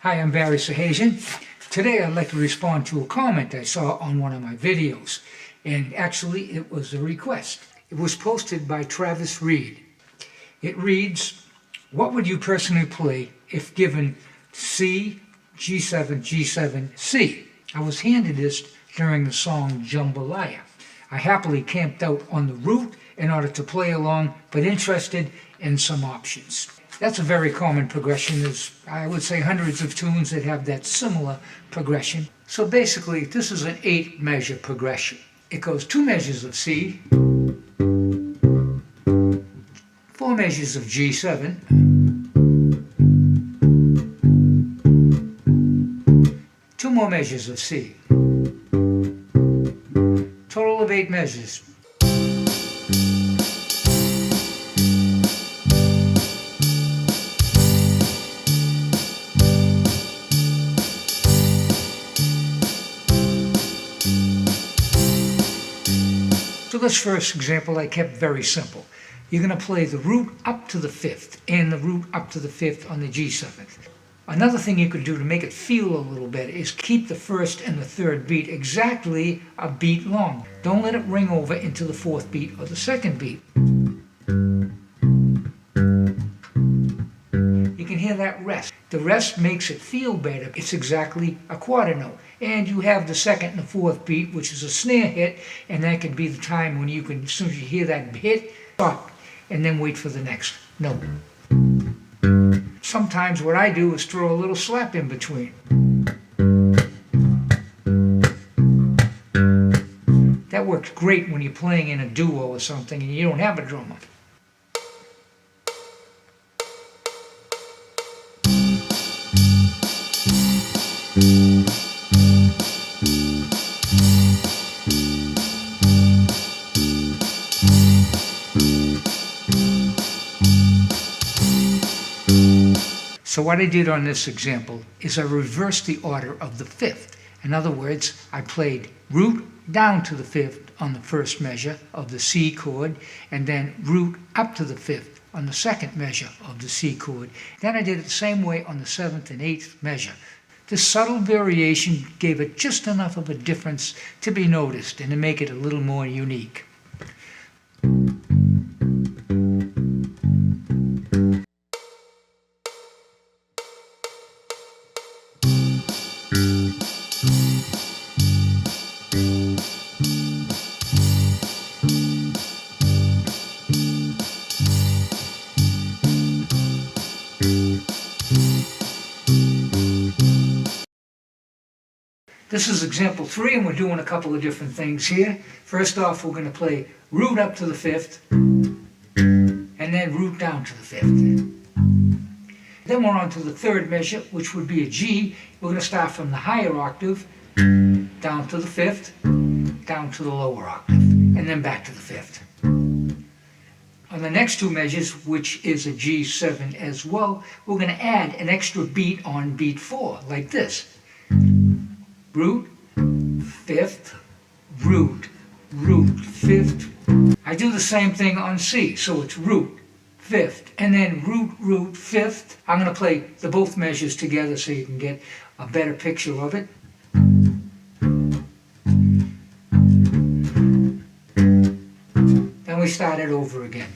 Hi, I'm Barry Sahajian. Today I'd like to respond to a comment I saw on one of my videos. And actually it was a request. It was posted by Travis Reed. It reads, what would you personally play if given C, G7, G7, C? I was handed this during the song Jambalaya. I happily camped out on the route in order to play along, but interested in some options. That's a very common progression. There's, I would say, hundreds of tunes that have that similar progression. So basically, this is an 8-measure progression. It goes 2 measures of C, 4 measures of G7, 2 more measures of C. Total of 8 measures. So this first example I kept very simple. You're going to play the root up to the 5th and the root up to the 5th on the G7th. Another thing you could do to make it feel a little better is keep the 1st and the 3rd beat exactly a beat long. Don't let it ring over into the 4th beat or the 2nd beat. You can hear that rest. The rest makes it feel better. It's exactly a quarter note. And you have the 2nd and the 4th beat, which is a snare hit, and that can be the time when you can, as soon as you hear that hit, stop, and then wait for the next note. Sometimes what I do is throw a little slap in between. That works great when you're playing in a duo or something and you don't have a drummer. So what I did on this example is I reversed the order of the 5th. In other words, I played root down to the 5th on the 1st measure of the C chord, and then root up to the 5th on the 2nd measure of the C chord. Then I did it the same way on the 7th and 8th measure. This subtle variation gave it just enough of a difference to be noticed and to make it a little more unique. This is example 3, and we're doing a couple of different things here. First off, we're going to play root up to the 5th, and then root down to the 5th. Then we're on to the 3rd measure, which would be a G. We're going to start from the higher octave, down to the 5th, down to the lower octave, and then back to the 5th. On the next 2 measures, which is a G7 as well, we're going to add an extra beat on beat 4, like this. Root, 5th, root, root, 5th. I do the same thing on C, so it's root, 5th, and then root, root, 5th. I'm going to play the both measures together so you can get a better picture of it. Then we start it over again.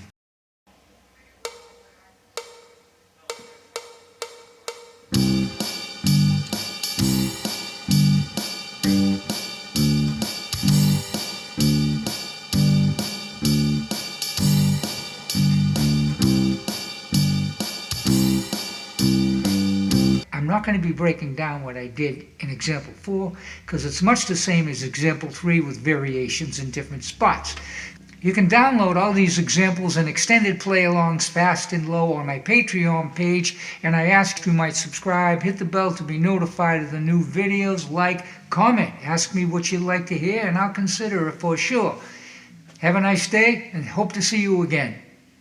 I'm not going to be breaking down what I did in example 4 because it's much the same as example 3 with variations in different spots. You can download all these examples and extended play-alongs fast and low on my Patreon page, and I ask you might subscribe, hit the bell to be notified of the new videos, like, comment, ask me what you'd like to hear, and I'll consider it for sure. Have a nice day and hope to see you again.